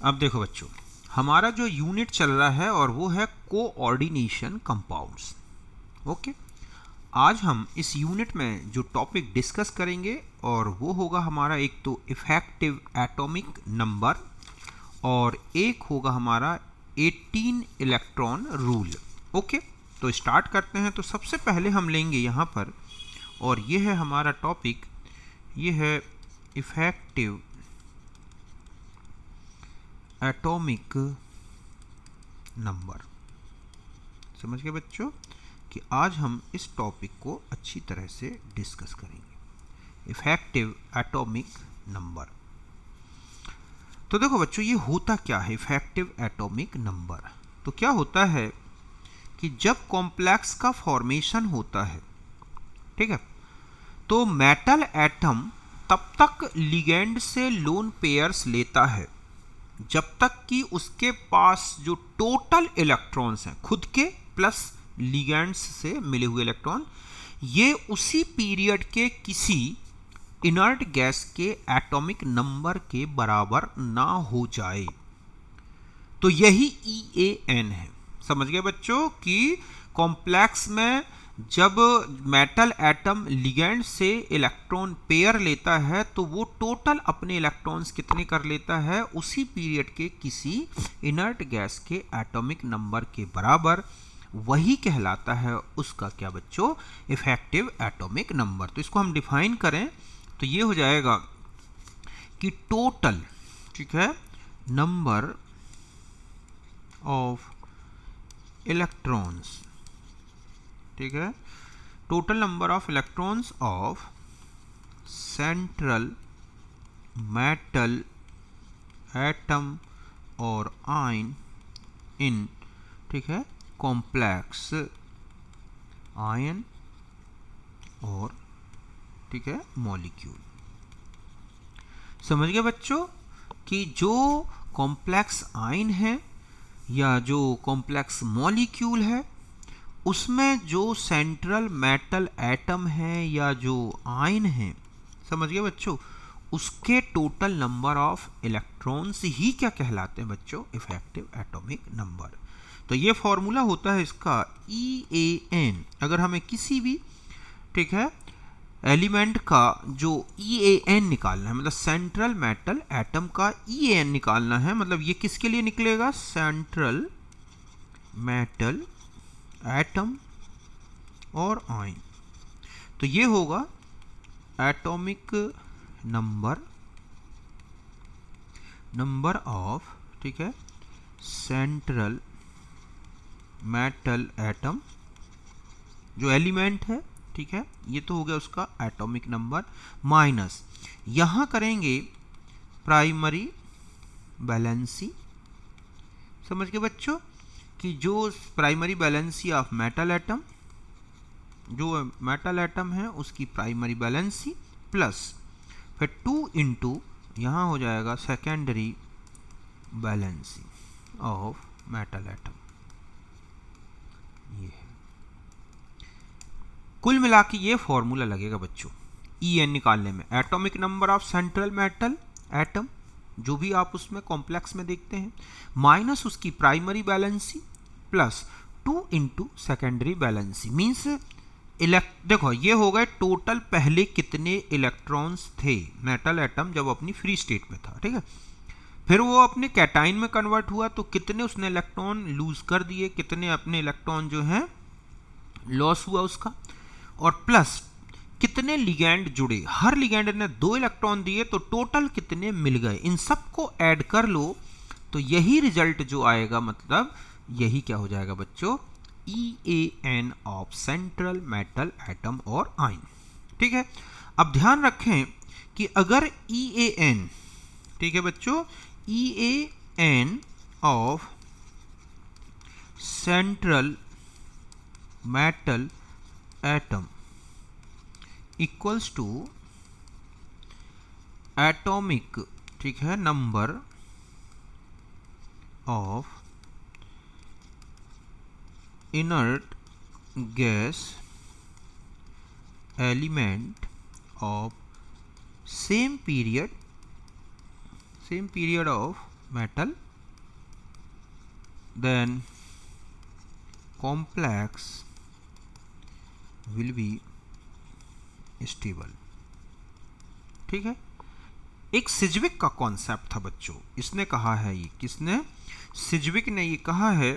अब देखो बच्चों, हमारा जो यूनिट चल रहा है और वो है कोऑर्डिनेशन कंपाउंड्स। ओके, आज हम इस यूनिट में जो टॉपिक डिस्कस करेंगे और वो होगा हमारा एक तो इफेक्टिव एटॉमिक नंबर और एक होगा हमारा 18 इलेक्ट्रॉन रूल। ओके, तो स्टार्ट करते हैं। तो सबसे पहले हम लेंगे यहाँ पर, और ये है हमारा टॉपिक, ये है इफेक्टिव एटॉमिक नंबर। समझ गए बच्चों कि आज हम इस टॉपिक को अच्छी तरह से डिस्कस करेंगे, इफेक्टिव एटॉमिक नंबर। तो देखो बच्चों, ये होता क्या है इफेक्टिव एटॉमिक नंबर? तो क्या होता है कि जब कॉम्प्लेक्स का फॉर्मेशन होता है, ठीक है, तो मेटल एटम तब तक लिगेंड से लोन पेयर्स लेता है जब तक कि उसके पास जो टोटल इलेक्ट्रॉन्स हैं खुद के प्लस लिगेंड्स से मिले हुए इलेक्ट्रॉन, ये उसी पीरियड के किसी इनर्ट गैस के एटॉमिक नंबर के बराबर ना हो जाए। तो यही EAN है। समझ गए बच्चों कि कॉम्प्लेक्स में जब मेटल एटम लिगेंड से इलेक्ट्रॉन पेयर लेता है तो वो टोटल अपने इलेक्ट्रॉन्स कितने कर लेता है, उसी पीरियड के किसी इनर्ट गैस के एटॉमिक नंबर के बराबर। वही कहलाता है उसका क्या बच्चों, इफेक्टिव एटॉमिक नंबर। तो इसको हम डिफाइन करें तो ये हो जाएगा कि टोटल, ठीक है, नंबर ऑफ इलेक्ट्रॉन्स, ठीक है, total number of electrons of central metal atom और आयन इन, ठीक है, कॉम्प्लेक्स आयन और, ठीक है, मॉलिक्यूल। समझ गए बच्चों कि जो कॉम्प्लेक्स आयन है या जो कॉम्प्लेक्स मॉलिक्यूल है उसमें जो सेंट्रल मेटल एटम है या जो आयन है, समझ गए बच्चों, उसके टोटल नंबर ऑफ इलेक्ट्रॉन्स ही क्या कहलाते हैं बच्चों, इफेक्टिव एटॉमिक नंबर। तो ये फॉर्मूला होता है इसका EAN। अगर हमें किसी भी, ठीक है, एलिमेंट का जो EAN निकालना है, मतलब सेंट्रल मेटल एटम का EAN निकालना है, मतलब ये किसके लिए निकलेगा, सेंट्रल मेटल एटम और आयन। तो ये होगा एटॉमिक नंबर ऑफ, ठीक है, सेंट्रल मेटल एटम जो एलिमेंट है, ठीक है, ये तो हो गया उसका एटॉमिक नंबर, माइनस यहां करेंगे प्राइमरी बैलेंसी। समझ गए बच्चों कि जो primary valency of metal atom, जो मेटल एटम है उसकी प्राइमरी बैलेंसी, प्लस फिर 2 इंटू यहाँ हो जाएगा secondary valency of metal atom. ये है कुल मिला के ये फॉर्मूला लगेगा बच्चों EN निकालने में, atomic number of central metal atom जो भी आप उसमें कॉम्प्लेक्स में देखते हैं, माइनस उसकी primary valency, plus 2 into secondary valency. Means देखो ये हो गए टोटल पहले कितने इलेक्ट्रॉन्स थे मेटल एटम जब अपनी फ्री स्टेट में था, ठीक है, फिर वो अपने कैटाइन में कन्वर्ट हुआ तो कितने उसने इलेक्ट्रॉन लूज कर दिए, कितने अपने इलेक्ट्रॉन जो हैं लॉस हुआ उसका, और प्लस कितने लिगेंड जुड़े, हर लिगेंड ने 2 इलेक्ट्रॉन दिए तो टोटल कितने मिल गए। इन सबको ऐड कर लो तो यही रिजल्ट जो आएगा, मतलब यही क्या हो जाएगा बच्चों, EAN of central metal atom और आयन। ठीक है, अब ध्यान रखें कि अगर EAN, ठीक है बच्चों, EAN of central metal atom equals to atomic, ठीक है, number of inert gas element of same period of metal, then complex will be stable। ठीक है, एक सिज्विक का कॉन्सेप्ट था बच्चों, इसने कहा है, ये किसने, सिज्विक ने ये कहा है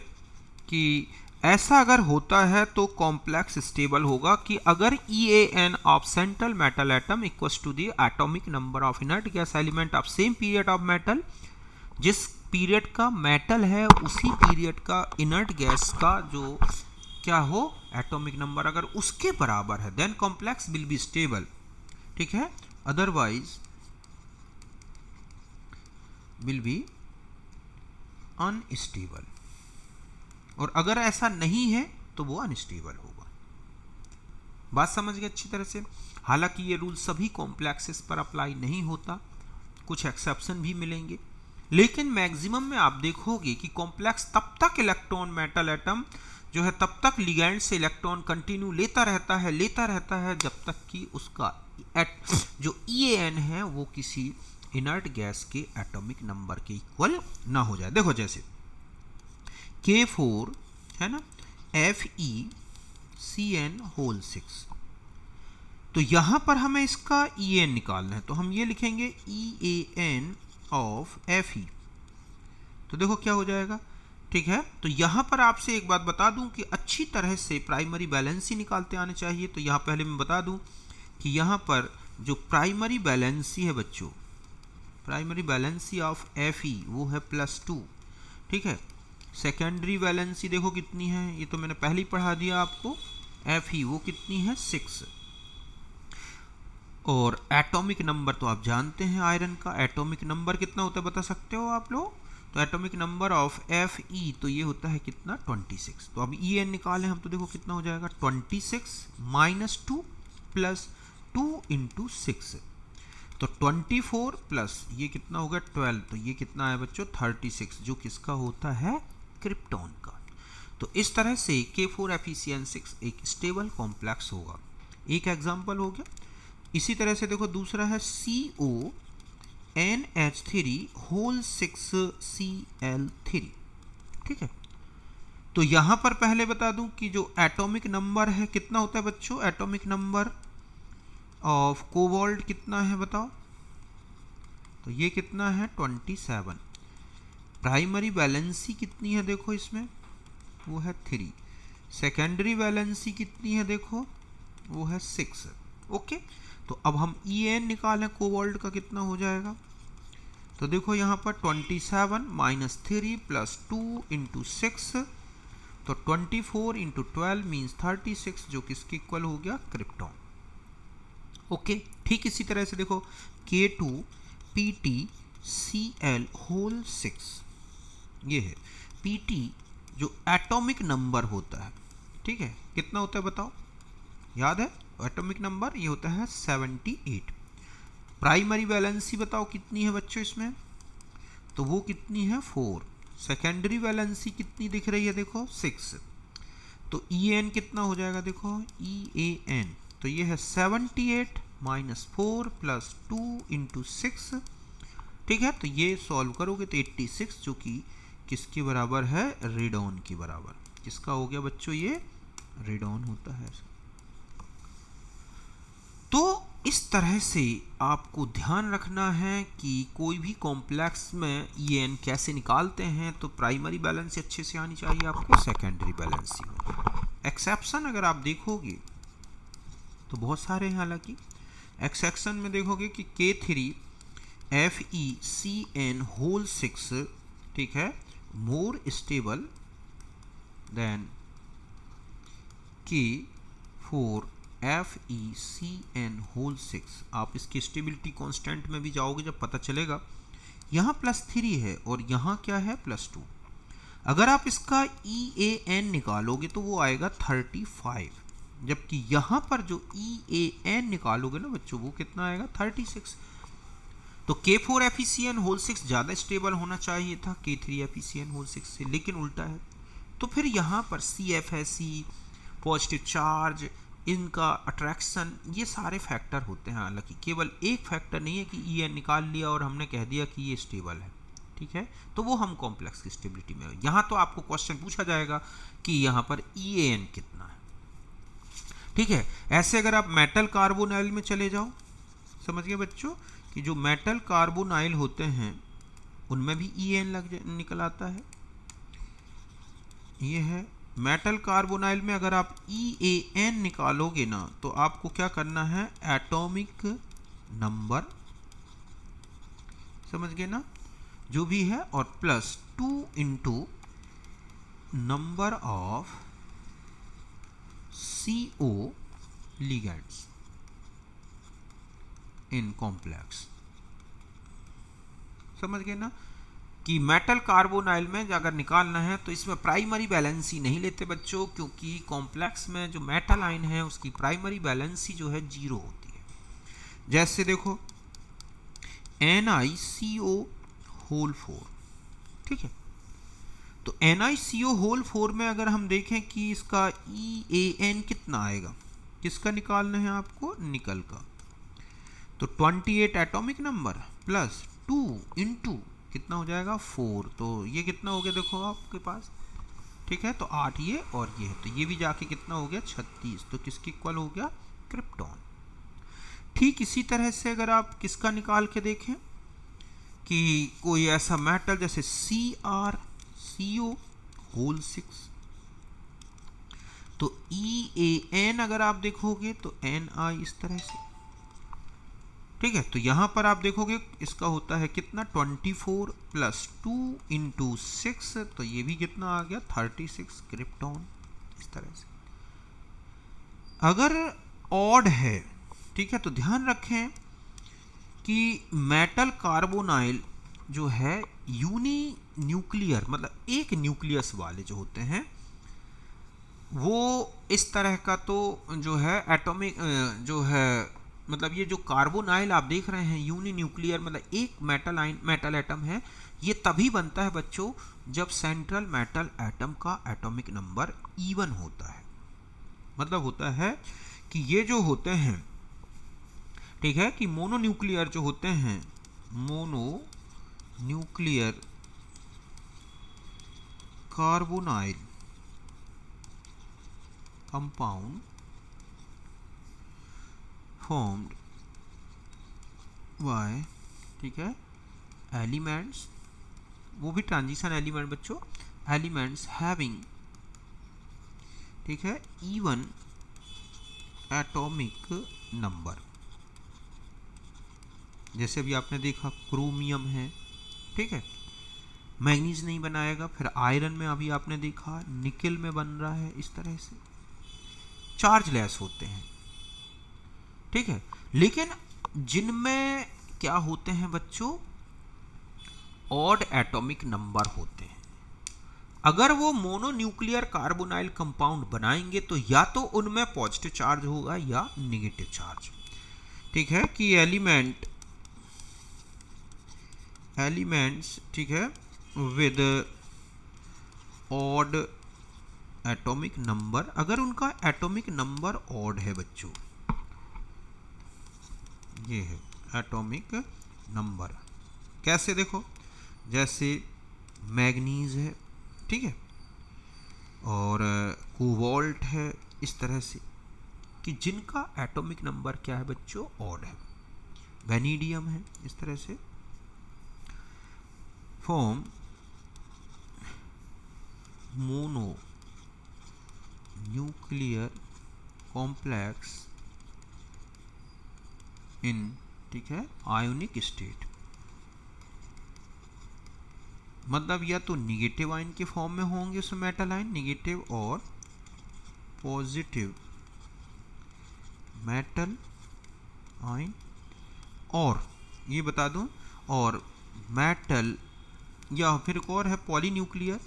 कि ऐसा अगर होता है तो कॉम्प्लेक्स स्टेबल होगा कि अगर EAN of central metal atom equals to the atomic number of inert gas element of same period of metal, जिस पीरियड का मेटल है उसी पीरियड का इनर्ट गैस का जो क्या हो एटॉमिक नंबर अगर उसके बराबर है, then complex will be stable. ठीक है, अदरवाइज विल बी अनस्टेबल, और अगर ऐसा नहीं है तो वो अनस्टेबल होगा। बात समझ गए अच्छी तरह से। हालांकि ये रूल सभी कॉम्प्लेक्सेस पर अप्लाई नहीं होता, कुछ एक्सेप्शन भी मिलेंगे, लेकिन मैक्सिमम में आप देखोगे कि कॉम्प्लेक्स तब तक इलेक्ट्रॉन मेटल एटम जो है तब तक लिगैंड से इलेक्ट्रॉन कंटिन्यू लेता रहता है जब तक कि उसका जो EAN है वो किसी इनर्ट गैस के एटॉमिक नंबर के इक्वल ना हो जाए। देखो जैसे K4 है ना, FeCN होल 6, तो यहां पर हमें इसका EAN निकालना है, तो हम ये लिखेंगे EAN ऑफ Fe। तो देखो क्या हो जाएगा। ठीक है, तो यहां पर आपसे एक बात बता दूं कि अच्छी तरह से प्राइमरी बैलेंस ही निकालते आने चाहिए। तो यहां पहले मैं बता दूं कि यहां पर जो प्राइमरी बैलेंसी है बच्चों, प्राइमरी बैलेंसी ऑफ Fe वो है +2। ठीक है, सेकेंडरी बैलेंसी देखो कितनी है, ये तो मैंने पहले ही पढ़ा दिया आपको, Fe वो कितनी है 6। और एटॉमिक नंबर तो आप जानते हैं आयरन का एटॉमिक नंबर कितना होता है, बता सकते हो आप लोग। तो एटॉमिक नंबर ऑफ Fe तो ये होता है कितना 26। तो अब EN निकालें हम, तो देखो कितना हो जाएगा 26 माइनस 2 प्लस 2 इंटू 6, तो 24 प्लस ये कितना होगा 12, तो ये कितना है बच्चों 36, जो किसका होता है क्रिप्टॉन का। तो इस तरह से K4FeCN6 एक स्टेबल कॉम्प्लेक्स होगा। एक एग्जांपल हो गया। इसी तरह से देखो दूसरा है CONH3 होल 6Cl3। ठीक है, तो यहां पर पहले बता दूं कि जो एटॉमिक नंबर है कितना होता है बच्चों, एटॉमिक नंबर ऑफ कोबाल्ट कितना है बताओ, तो ये कितना है 27। प्राइमरी बैलेंसी कितनी है देखो इसमें, वो है 3। सेकेंडरी बैलेंसी कितनी है देखो, वो है 6। ओके, तो अब हम EN निकालें कोबाल्ट का कितना हो जाएगा, तो देखो यहाँ पर 27 माइनस 3 प्लस 2 इंटू 6, तो 24 इंटू 12 मीन्स 36, जो किसके इक्वल हो गया क्रिप्टॉन। ओके, ठीक इसी तरह से देखो K2PtCl होल 6, ये है Pt जो एटॉमिक नंबर होता है। ठीक है, कितना होता है बताओ, याद है एटॉमिक नंबर ये होता है 78। प्राइमरी बैलेंसी बताओ कितनी है बच्चों इसमें, तो वो कितनी है 4। सेकेंडरी बैलेंसी कितनी दिख रही है देखो 6, तो EN कितना हो जाएगा देखो EAN, तो ये है 78 माइनस 4 प्लस 2 इंटू 6। ठीक है, तो ये सॉल्व करोगे तो 86, जो कि किसके बराबर है रेडॉन के बराबर। किसका हो गया बच्चों, ये रेडॉन होता है। तो इस तरह से आपको ध्यान रखना है कि कोई भी कॉम्प्लेक्स में EN कैसे निकालते हैं, तो प्राइमरी बैलेंस अच्छे से आनी चाहिए आपको, सेकेंडरी बैलेंस ही। एक्सेप्शन अगर आप देखोगे तो बहुत सारे हैं, हालांकि एक्सेप्शन में देखोगे कि K3FeCN होल 6, ठीक है, more stable then K4FeCN whole 6। आप इसकी स्टेबिलिटी कांस्टेंट में भी जाओगे जब पता चलेगा, यहाँ +3 है और यहाँ क्या है +2। अगर आप इसका EAN निकालोगे तो वो आएगा 35, जबकि यहाँ पर जो EAN निकालोगे ना बच्चों वो कितना आएगा 36। तो K4FeCN होल 6 ज़्यादा स्टेबल होना चाहिए था K3FeCN होल 6 से, लेकिन उल्टा है। तो फिर यहाँ पर CFSE, पॉजिटिव चार्ज, इनका अट्रैक्शन, ये सारे फैक्टर होते हैं। हालांकि केवल एक फैक्टर नहीं है कि EN निकाल लिया और हमने कह दिया कि ये स्टेबल है। ठीक है, तो वो हम कॉम्प्लेक्स की स्टेबिलिटी में। यहाँ तो आपको क्वेश्चन पूछा जाएगा कि यहाँ पर EAN कितना है। ठीक है, ऐसे अगर आप मेटल कार्बोनाइल में चले जाओ, समझ गए बच्चों, कि जो मेटल कार्बोनाइल होते हैं उनमें भी EAN निकल आता है। ये है मेटल कार्बोनाइल में अगर आप EAN निकालोगे ना तो आपको क्या करना है, एटॉमिक नंबर, समझ गए ना, जो भी है, और plus 2 into number of CO ligands in complex. समझ गए ना, कि मेटल कार्बोनाइल में अगर निकालना है तो इसमें प्राइमरी बैलेंसी नहीं लेते बच्चों, क्योंकि कॉम्प्लेक्स में जो मेटल आयन है उसकी प्राइमरी बैलेंसी जो है 0 होती है। जैसे देखो NiCO होल 4, ठीक है, तो NiCO होल 4 में अगर हम देखें कि इसका EAN कितना आएगा, किसका निकालना है आपको, निकल का, तो 28 एटॉमिक नंबर प्लस 2 इंटू कितना हो जाएगा 4, तो ये कितना हो गया देखो आपके पास, ठीक है, तो 8 ये और ये है, तो ये भी जाके कितना हो गया 36, तो किसके इक्वल हो गया, क्रिप्टॉन। ठीक इसी तरह से अगर आप किसका निकाल के देखें कि कोई ऐसा मेटल जैसे CrCO होल 6, तो EAN अगर आप देखोगे तो Ni इस तरह से, ठीक है, तो यहां पर आप देखोगे इसका होता है कितना 24 प्लस 2 इंटू 6, तो ये भी कितना आ गया 36 क्रिप्टॉन, इस तरह से। अगर ऑड है, ठीक है, तो ध्यान रखें कि मेटल कार्बोनाइल जो है यूनी न्यूक्लियर, मतलब एक न्यूक्लियस वाले जो होते हैं वो इस तरह का, तो जो है एटॉमिक जो है, मतलब ये जो कार्बोनाइल आप देख रहे हैं यूनि न्यूक्लियर, मतलब एक मेटल एटम है, ये तभी बनता है बच्चों जब सेंट्रल मेटल एटम का एटॉमिक नंबर इवन होता है। मतलब होता है कि ये जो होते हैं, ठीक है, कि मोनो न्यूक्लियर जो होते हैं, mono nuclear carbonyl compound formed by, ठीक है, एलिमेंट्स, वो भी ट्रांजिशन एलिमेंट बच्चों, एलिमेंट्स हैविंग, ठीक है, इवन एटॉमिक नंबर। जैसे अभी आपने देखा क्रोमियम है, ठीक है, मैग्नीज नहीं बनाएगा, फिर आयरन में अभी आपने देखा निकेल में बन रहा है, इस तरह से चार्ज लेस होते हैं, ठीक है, लेकिन जिनमें क्या होते हैं बच्चों, ऑड एटॉमिक नंबर होते हैं, अगर वो मोनोन्यूक्लियर कार्बोनाइल कंपाउंड बनाएंगे तो या तो उनमें पॉजिटिव चार्ज होगा या नेगेटिव चार्ज, ठीक है, कि एलिमेंट्स, ठीक है, विद ऑड एटॉमिक नंबर, अगर उनका एटॉमिक नंबर ऑड है बच्चों, ये है एटॉमिक नंबर, कैसे देखो, जैसे मैग्नीज है, ठीक है, और कोबाल्ट है, इस तरह से, कि जिनका एटॉमिक नंबर क्या है बच्चों, ऑड है। वेनेडियम है, इस तरह से, form mono nuclear complex in, ठीक है, आयोनिक स्टेट, मतलब या तो निगेटिव आयन के फॉर्म में होंगे उसमें मेटल आयन, निगेटिव और पॉजिटिव मेटल आयन, और ये बता दूं, और मेटल, या फिर एक और है पॉलीन्यूक्लियर,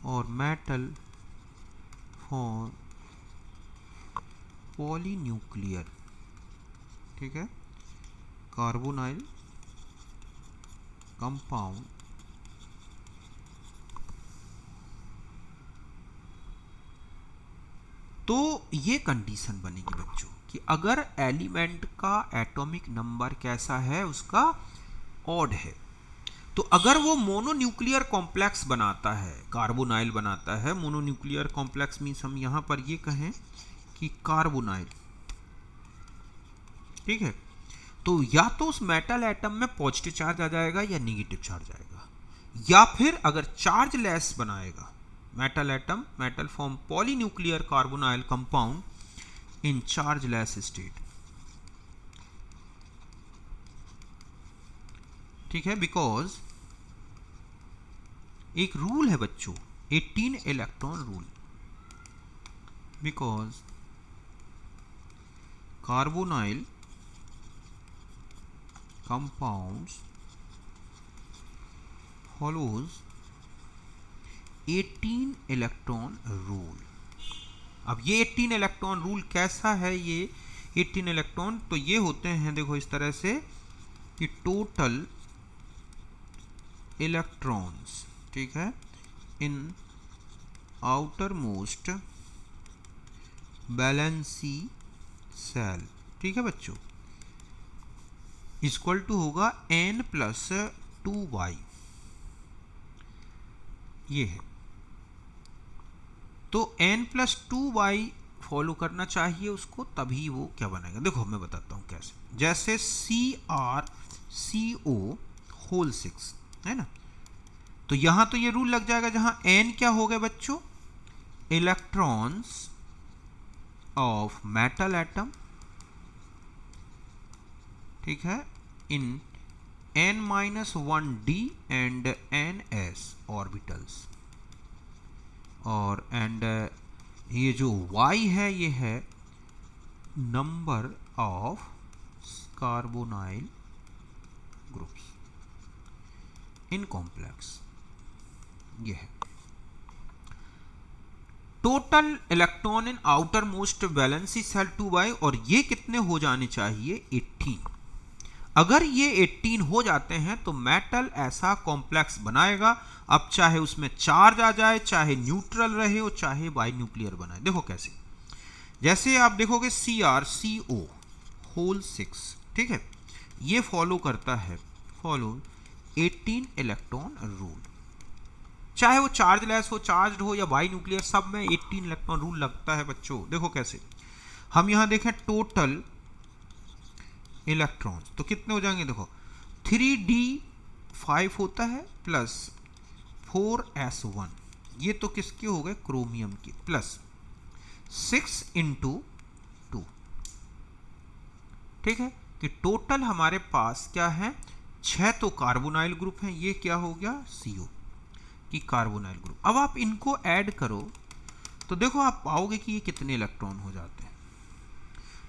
और मेटल फॉर पॉलीन्यूक्लियर, ठीक है, कार्बोनाइल कंपाउंड, तो ये कंडीशन बनेगी बच्चों कि अगर एलिमेंट का एटॉमिक नंबर कैसा है, उसका ऑड है, तो अगर वो मोनोन्यूक्लियर कॉम्प्लेक्स बनाता है, कार्बोनाइल बनाता है, मोनोन्यूक्लियर कॉम्प्लेक्स मीन्स हम यहां पर ये कहें कि कार्बोनाइल, ठीक है, तो या तो उस मेटल एटम में पॉजिटिव चार्ज आ जाएगा या नेगेटिव चार्ज आएगा, या फिर अगर चार्ज लेस बनाएगा metal atom, metal form polynuclear carbonyl compound in charge less state, ठीक है, बिकॉज एक रूल है बच्चों, 18 electron rule, because carbonyl compounds follows 18 electron rule. अब ये 18 इलेक्ट्रॉन रूल कैसा है, ये 18 इलेक्ट्रॉन तो ये होते हैं, देखो इस तरह से कि टोटल इलेक्ट्रॉन्स, ठीक है, in outer most valency shell, ठीक है बच्चों, इक्वल टू होगा n+2y, ये है, तो n+2y फॉलो करना चाहिए उसको, तभी वो क्या बनेगा। देखो मैं बताता हूं कैसे, जैसे CrCO होल 6 है ना, तो यहां तो ये रूल लग जाएगा, जहां n क्या हो गए बच्चों, इलेक्ट्रॉन्स ऑफ मेटल एटम, ठीक है, in n-1d and ns orbitals, और एंड ये जो y है ये है number of carbonyl groups in complex, ये है total electron in outer most valency shell 2y, और ये कितने हो जाने चाहिए, 18। अगर ये 18 हो जाते हैं तो मेटल ऐसा कॉम्प्लेक्स बनाएगा, अब चाहे उसमें चार्ज आ जाए, चाहे न्यूट्रल रहे और चाहे बाई न्यूक्लियर बनाए। देखो कैसे, जैसे आप देखोगे CrCO होल 6, ठीक है, ये फॉलो करता है 18 इलेक्ट्रॉन रूल, चाहे वो चार्ज लेस हो, चार्ज हो या बाई न्यूक्लियर, सब में 18 इलेक्ट्रॉन रूल लगता है बच्चों। देखो कैसे, हम यहां देखें टोटल इलेक्ट्रॉन्स तो कितने हो जाएंगे, देखो 3d5 होता है प्लस 4s1, ये तो किसके हो गए, क्रोमियम के, प्लस 6 × 2, ठीक है, कि टोटल हमारे पास क्या है, 6 तो कार्बोनाइल ग्रुप हैं, ये क्या हो गया CO की कार्बोनाइल ग्रुप। अब आप इनको ऐड करो तो देखो आप पाओगे कि ये कितने इलेक्ट्रॉन हो जाते हैं,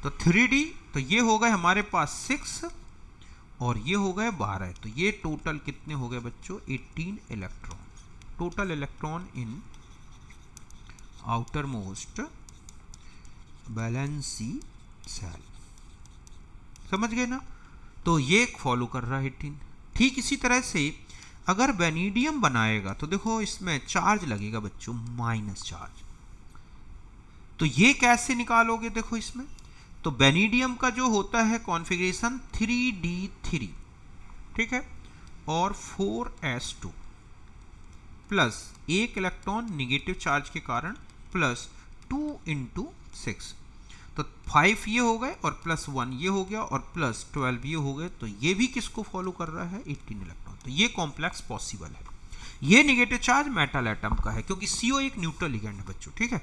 तो 3d तो ये हो गए हमारे पास 6 और ये हो गए 12, तो ये टोटल कितने हो गए बच्चों, 18 electron, total electron in outer most valency shell, समझ गए ना, तो ये फॉलो कर रहा है 18। ठीक इसी तरह से अगर वेनेडियम बनाएगा तो देखो इसमें चार्ज लगेगा बच्चों, माइनस चार्ज, तो ये कैसे निकालोगे, देखो इसमें तो वेनेडियम का जो होता है कॉन्फ़िगरेशन 3d3, ठीक है, और 4s2 प्लस एक इलेक्ट्रॉन निगेटिव चार्ज के कारण प्लस 2 × 6, तो 5 ये हो गए और प्लस 1 ये हो गया और प्लस 12 ये हो गए, तो ये भी किसको फॉलो कर रहा है, 18 इलेक्ट्रॉन, तो ये कॉम्प्लेक्स पॉसिबल है। ये निगेटिव चार्ज मेटल एटम का है क्योंकि CO एक न्यूट्रल लिगेंड है बच्चों, ठीक है।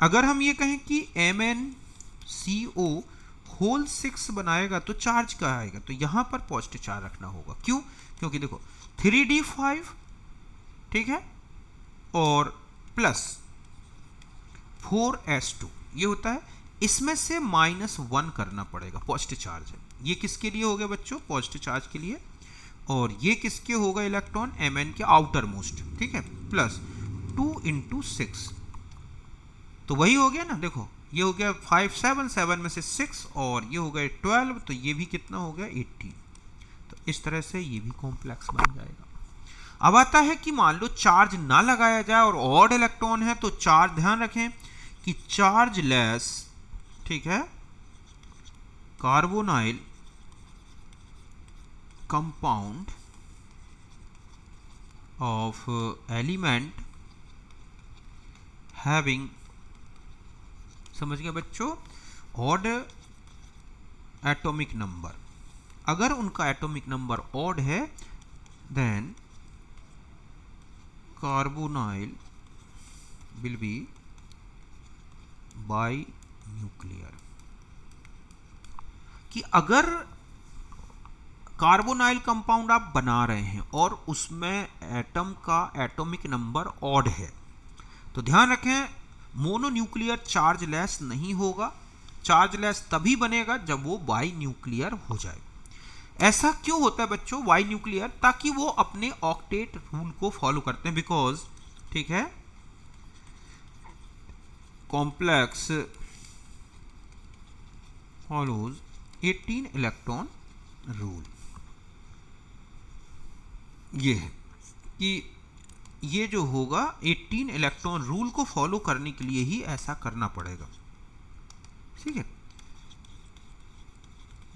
अगर हम ये कहें कि MnCO होल 6 बनाएगा तो चार्ज क्या आएगा, तो यहां पर पॉजिटिव चार्ज रखना होगा, क्यों, क्योंकि देखो 3d5, ठीक है, और प्लस 4s2 ये होता है, इसमें से -1 करना पड़ेगा, पॉजिटिव चार्ज है, ये किसके लिए हो गया बच्चों, पॉजिटिव चार्ज के लिए, और ये किसके होगा इलेक्ट्रॉन, Mn के आउटर मोस्ट, ठीक है, प्लस 2 × 6, तो वही हो गया ना, देखो ये हो गया 5 7 7 में से 6 और ये हो गया 12, तो ये भी कितना हो गया 18, तो इस तरह से ये भी कॉम्प्लेक्स बन जाएगा। अब आता है कि मान लो चार्ज ना लगाया जाए और ऑड इलेक्ट्रॉन है, तो चार्ज ध्यान रखें कि चार्ज लेस, ठीक है, carbonyl compound of element having, समझ गए बच्चों, ऑड एटॉमिक नंबर। अगर उनका एटॉमिक नंबर ऑड है then carbonyl will be binuclear. कि अगर कार्बोनाइल कंपाउंड आप बना रहे हैं और उसमें एटम का एटॉमिक नंबर ऑड है, तो ध्यान रखें मोनोन्यूक्लियर चार्जलेस नहीं होगा। चार्जलेस तभी बनेगा जब वो बाई न्यूक्लियर हो जाए। ऐसा क्यों होता है बच्चों बाई न्यूक्लियर? ताकि वो अपने ऑक्टेट रूल को फॉलो करते हैं। बिकॉज, ठीक है, कॉम्प्लेक्स फॉलोज 18 इलेक्ट्रॉन रूल। ये है कि ये जो होगा 18 इलेक्ट्रॉन रूल को फॉलो करने के लिए ही ऐसा करना पड़ेगा। ठीक है,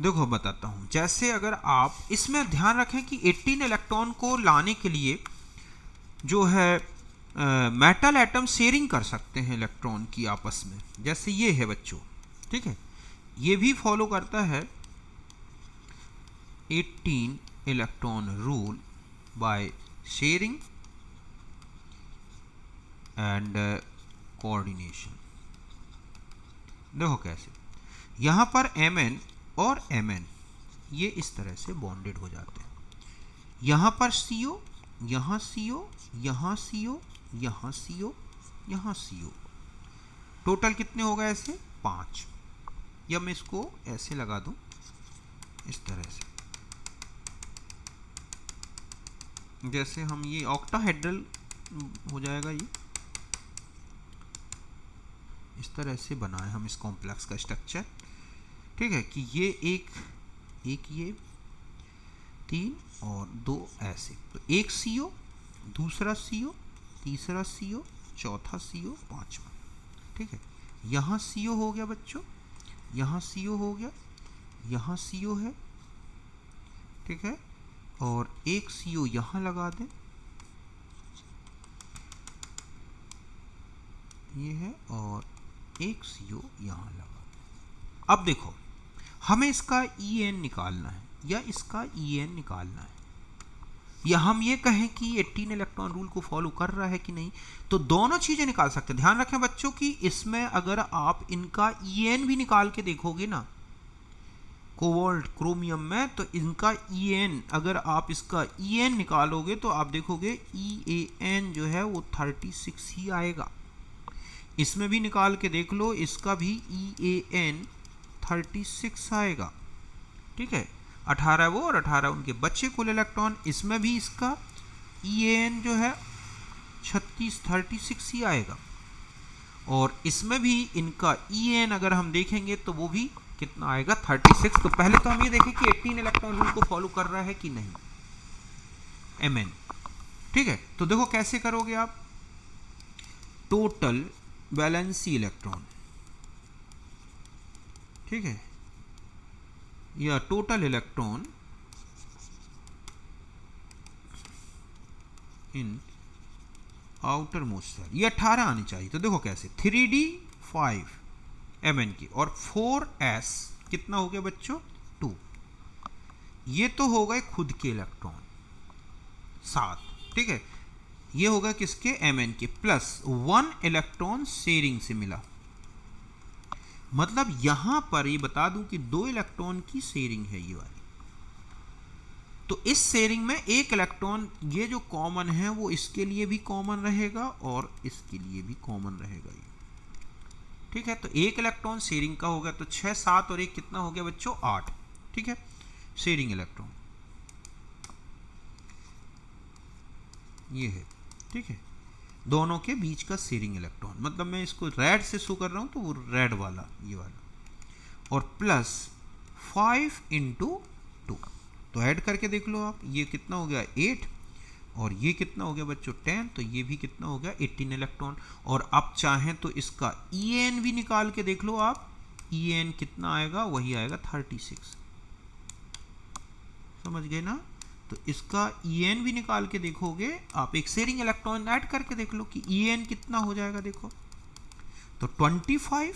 देखो बताता हूं। जैसे अगर आप इसमें ध्यान रखें कि 18 इलेक्ट्रॉन को लाने के लिए जो है मेटल एटम शेयरिंग कर सकते हैं इलेक्ट्रॉन की आपस में। जैसे ये है बच्चों, ठीक है, ये भी फॉलो करता है 18 electron rule by sharing and coordination. देखो कैसे, यहां पर Mn और Mn ये इस तरह से बॉन्डेड हो जाते हैं। यहां पर CO, यहां CO, यहां CO, यहां CO, यहां CO। टोटल कितने हो गए ऐसे? 5। या मैं इसको ऐसे लगा दूं इस तरह से, जैसे हम ये ऑक्टाहेड्रल हो जाएगा। ये इस तरह से बनाए हम इस कॉम्प्लेक्स का स्ट्रक्चर। ठीक है, कि ये एक ये 3 और 2 ऐसे। तो एक CO, दूसरा CO, तीसरा CO, चौथा CO, पांचवा। ठीक है, यहाँ CO हो गया बच्चों, यहाँ CO हो गया, यहाँ CO है। ठीक है, और एक CO यहाँ लगा दें, ये है, और एक CO यहाँ लगा दें। अब देखो, हमें इसका En निकालना है या इसका En निकालना है, या हम ये कहें कि 18 इलेक्ट्रॉन रूल को फॉलो कर रहा है कि नहीं, तो दोनों चीजें निकाल सकते हैं। ध्यान रखें बच्चों कि इसमें अगर आप इनका En भी निकाल के देखोगे ना कोबाल्ट क्रोमियम में, तो इनका En, अगर आप इसका En निकालोगे तो आप देखोगे EAN जो है वो 36 ही आएगा। इसमें भी निकाल के देख लो, इसका भी EAN 36 आएगा। ठीक है, 18 वो और 18 उनके बच्चे कुल इलेक्ट्रॉन। इसमें भी इसका EAN जो है 36 ही आएगा, और इसमें भी इनका EAN अगर हम देखेंगे तो वो भी कितना आएगा? 36। तो पहले तो हम ये देखें कि 18 इलेक्ट्रॉन रूल को फॉलो कर रहा है कि नहीं Mn। ठीक है, तो देखो कैसे करोगे आप। टोटल वैलेंसी इलेक्ट्रॉन, ठीक है, या total electron in outer most shell, ये 18 आनी चाहिए। तो देखो कैसे, 3d5 Mn की, और 4s कितना हो गया बच्चों? 2। ये तो हो गए खुद के इलेक्ट्रॉन 7। ठीक है, ये होगा किसके? Mn के, प्लस 1 इलेक्ट्रॉन शेयरिंग से मिला। मतलब यहां पर ये बता दूं कि 2 इलेक्ट्रॉन की शेयरिंग है ये वाली। तो इस शेयरिंग में एक इलेक्ट्रॉन ये जो कॉमन है वो इसके लिए भी कॉमन रहेगा और इसके लिए भी कॉमन रहेगा ये। ठीक है, तो एक इलेक्ट्रॉन शेयरिंग का हो गया, तो 6, 7 और 1 कितना हो गया बच्चों? 8। ठीक है, शेयरिंग इलेक्ट्रॉन ये है। ठीक है, दोनों के बीच का शेयरिंग इलेक्ट्रॉन, मतलब मैं इसको रेड से शो कर रहा हूं तो वो रेड वाला ये वाला, और प्लस 5 × 2। तो ऐड करके देख लो आप, ये कितना हो गया? 8, और ये कितना हो गया बच्चों? 10। तो ये भी कितना हो गया? 18 इलेक्ट्रॉन। और अब चाहें तो इसका En भी निकाल के देख लो आप, En कितना आएगा, वही आएगा 36। समझ गए ना। तो इसका En भी निकाल के देखोगे आप, एक शेयरिंग इलेक्ट्रॉन ऐड करके देख लो कि En कितना हो जाएगा। देखो तो 25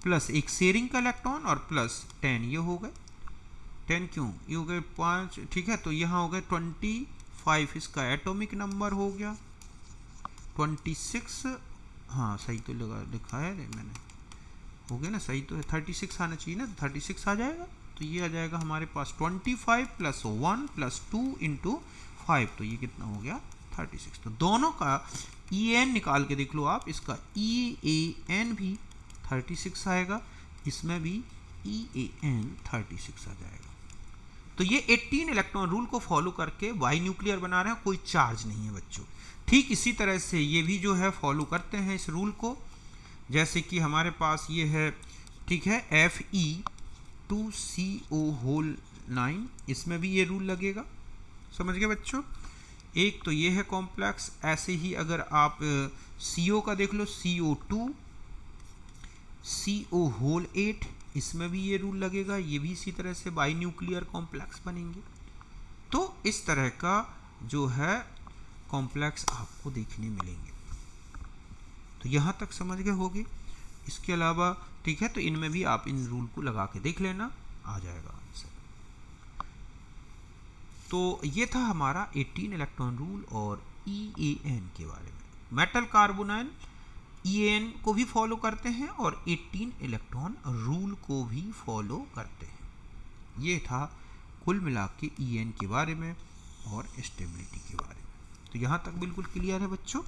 प्लस एक शेयरिंग का इलेक्ट्रॉन और प्लस 10, ये हो गए 10 क्यों, ये हो गए 5, ठीक है। तो यहाँ हो गए 25, इसका एटॉमिक नंबर हो गया 26। हाँ सही तो लगा, लिखा है मैंने, हो गया ना सही, तो 36 आना चाहिए ना, 36 आ जाएगा। तो ये आ जाएगा हमारे पास 25 प्लस 1 प्लस 2 इंटू 5, तो ये कितना हो गया 36। तो दोनों का EN निकाल के देख लो आप, इसका EAN भी 36 आएगा, इसमें भी EAN 36 आ जाएगा। तो ये 18 इलेक्ट्रॉन रूल को फॉलो करके बाई न्यूक्लियर बना रहे हैं, कोई चार्ज नहीं है बच्चों। ठीक इसी तरह से ये भी जो है फॉलो करते हैं इस रूल को, जैसे कि हमारे पास ये है, ठीक है, Fe2CO9, इसमें भी ये रूल लगेगा। समझ गए बच्चों। एक तो ये है कॉम्प्लेक्स। ऐसे ही अगर आप CO का देख लो, CO2CO8, इसमें भी ये रूल लगेगा, ये भी इसी तरह से बाई न्यूक्लियर कॉम्प्लेक्स बनेंगे। तो इस तरह का जो है कॉम्प्लेक्स आपको देखने मिलेंगे। तो यहाँ तक समझ गए होगे। इसके अलावा ठीक है, तो इनमें भी आप इन रूल को लगा के देख लेना, आ जाएगा आंसर। तो ये था हमारा 18 इलेक्ट्रॉन रूल और EAN के बारे में। मेटल कार्बोनाइल EAN को भी फॉलो करते हैं और 18 इलेक्ट्रॉन रूल को भी फॉलो करते हैं। ये था कुल मिला के EAN के बारे में और स्टेबिलिटी के बारे में। तो यहाँ तक बिल्कुल क्लियर है बच्चों।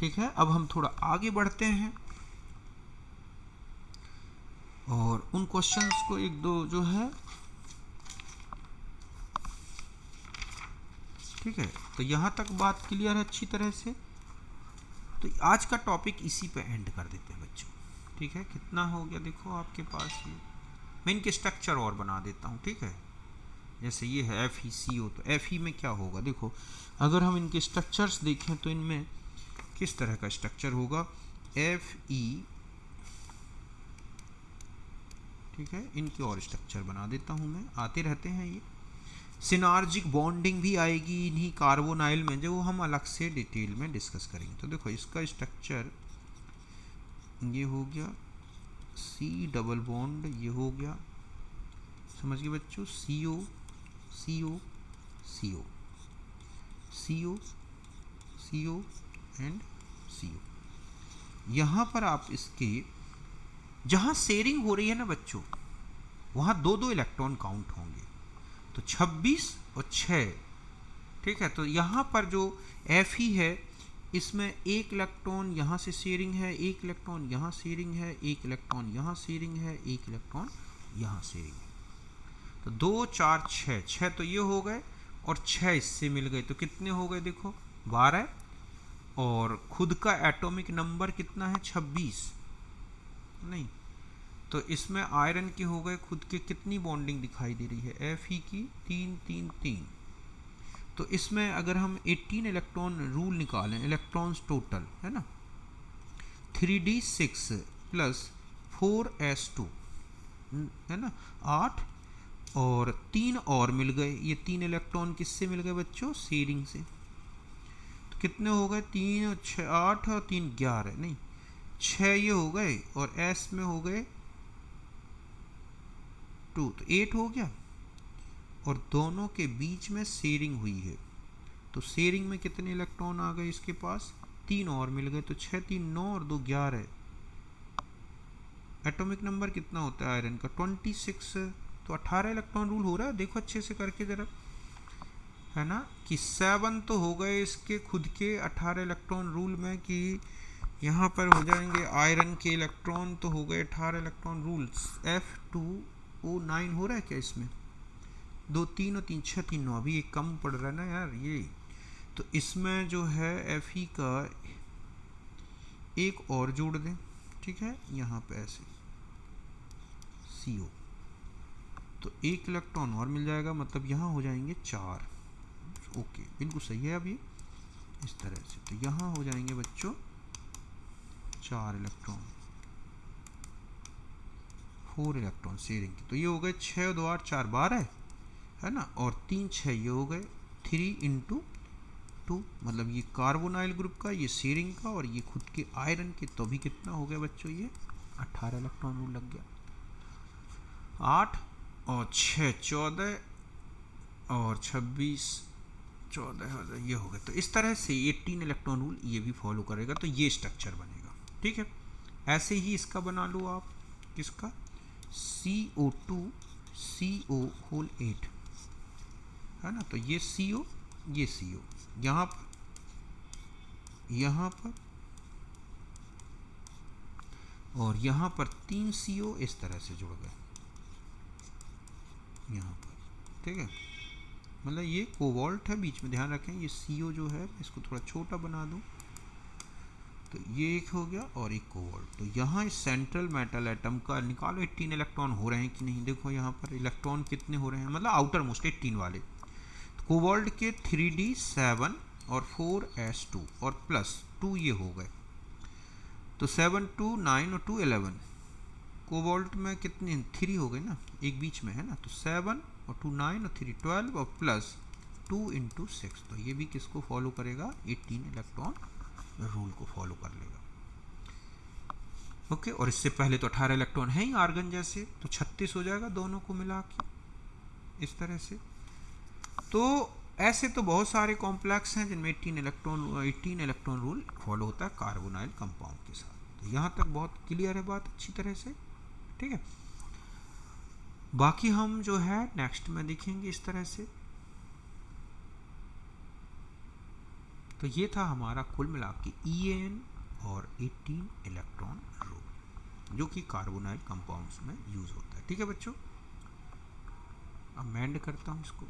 ठीक है, अब हम थोड़ा आगे बढ़ते हैं और उन क्वेश्चंस को एक दो जो है, ठीक है, तो यहाँ तक बात क्लियर है अच्छी तरह से। तो आज का टॉपिक इसी पे एंड कर देते हैं बच्चों। ठीक है, कितना हो गया देखो आपके पास, ये मैं इनके स्ट्रक्चर और बना देता हूँ। ठीक है, जैसे ये है FeCO, तो Fe में क्या होगा देखो, अगर हम इनके स्ट्रक्चर्स देखें तो इनमें किस तरह का स्ट्रक्चर होगा, Fe, ठीक है, इनके और स्ट्रक्चर बना देता हूँ मैं, आते रहते हैं ये। सिनार्जिक बॉन्डिंग भी आएगी इन्हीं कार्बोनाइल में, जो हम अलग से डिटेल में डिस्कस करेंगे। तो देखो इसका स्ट्रक्चर ये हो गया, C डबल बॉन्ड ये हो गया, समझ गए बच्चों, CO CO CO CO CO and CO। यहाँ पर आप इसके जहाँ शेयरिंग हो रही है ना बच्चों, वहाँ दो दो इलेक्ट्रॉन काउंट होंगे, तो 26 और 6। ठीक है, तो यहाँ पर जो Fe है, इसमें एक इलेक्ट्रॉन यहाँ से शेयरिंग है, एक इलेक्ट्रॉन यहाँ शेयरिंग है, एक इलेक्ट्रॉन यहाँ शेयरिंग है, एक इलेक्ट्रॉन यहाँ शेयरिंग है। तो 2 4 6, 6 तो ये हो गए और 6 इससे मिल गए, तो कितने हो गए देखो 12। और खुद का एटॉमिक नंबर कितना है 26, नहीं, तो इसमें आयरन के हो गए खुद के, कितनी बॉन्डिंग दिखाई दे रही है Fe की 3 3 3। तो इसमें अगर हम 18 इलेक्ट्रॉन रूल निकालें, इलेक्ट्रॉन्स टोटल है ना 3d6 प्लस 4s2 है ना 8, और 3 और मिल गए, ये 3 इलेक्ट्रॉन किससे मिल गए बच्चों, शेयरिंग से। तो कितने हो गए 3 और 6 8 और 3 11, नहीं 6 ये हो गए, और s में हो गए 2, तो 8 हो गया। और दोनों के बीच में शेयरिंग हुई है, तो शेयरिंग में कितने इलेक्ट्रॉन आ गए इसके पास, 3 और मिल गए, तो 6 3 9 और 2 11। एटॉमिक नंबर कितना होता है आयरन का 26, तो 18 इलेक्ट्रॉन रूल हो रहा है। देखो अच्छे से करके जरा, है ना, कि 7 तो हो गए इसके खुद के 18 इलेक्ट्रॉन रूल में, कि यहाँ पर हो जाएंगे आयरन के इलेक्ट्रॉन, तो हो गए 18 इलेक्ट्रॉन रूल्स। F2O9 हो रहा है क्या इसमें, 2 3 और 3 6 3 9, अभी एक कम पड़ रहा है ना यार ये। तो इसमें जो है Fe का एक और जोड़ दें, ठीक है, यहाँ पे ऐसे CO, तो एक इलेक्ट्रॉन और मिल जाएगा, मतलब यहाँ हो जाएंगे 4। ओके, बिल्कुल सही है। अब ये इस तरह से, तो यहाँ हो जाएंगे बच्चों 4 इलेक्ट्रॉन। 4 इलेक्ट्रॉन शेयरिंग की, तो ये हो गए 6 2 8 4 12 है ना, और 3 6 ये हो गए 3 इंटू 2, मतलब ये कार्बोनाइल ग्रुप का, ये शेयरिंग का, और ये खुद के आयरन के, तो भी कितना हो गया बच्चों, ये 18 इलेक्ट्रॉन रूल लग गया। 8 और 6 14 और 26 14 ये हो गए। तो इस तरह से 18 इलेक्ट्रॉन रूल ये भी फॉलो करेगा, तो ये स्ट्रक्चर बनेगा। ठीक है, ऐसे ही इसका बना लो आप, किसका, CO2 CO होल 8 है ना, तो ये CO ये CO यहाँ पर और यहाँ पर 3 CO इस तरह से जुड़ गए यहाँ पर। ठीक है, मतलब ये कोबाल्ट है बीच में, ध्यान रखें ये CO जो है, इसको थोड़ा छोटा बना दूं, तो ये एक हो गया और एक कोबाल्ट। तो यहाँ इस सेंट्रल मेटल एटम का निकालो 18 इलेक्ट्रॉन हो रहे हैं कि नहीं, देखो यहाँ पर इलेक्ट्रॉन कितने हो रहे हैं, मतलब आउटर मोस्ट 18 वाले। तो कोबाल्ट के 3d7 और 4s2 और प्लस 2 ये हो गए, तो 7 2 9 और 2 11। कोबाल्ट में कितने 3 हो गए ना, एक बीच में है ना, तो 7 और 2 9 और 3 12 और प्लस 2 इंटू 6, तो ये भी किसको फॉलो करेगा, 18 इलेक्ट्रॉन रूल को फॉलो कर लेगा। ओके, और इससे पहले तो 18 इलेक्ट्रॉन है ही आर्गन जैसे, तो 36 हो जाएगा दोनों को मिला के इस तरह से। तो ऐसे तो बहुत सारे कॉम्प्लेक्स हैं जिनमें 18 इलेक्ट्रॉन रूल फॉलो होता है कार्बोनाइल कंपाउंड के साथ। तो यहाँ तक बहुत क्लियर है बात अच्छी तरह से। ठीक है, बाकी हम जो है नेक्स्ट में देखेंगे इस तरह से। तो ये था हमारा कुल मिला के EAN और 18 इलेक्ट्रॉन रूल, जो कि कार्बोनाइल कंपाउंड्स में यूज होता है। ठीक है बच्चों, अब मैं एंड करता हूँ इसको।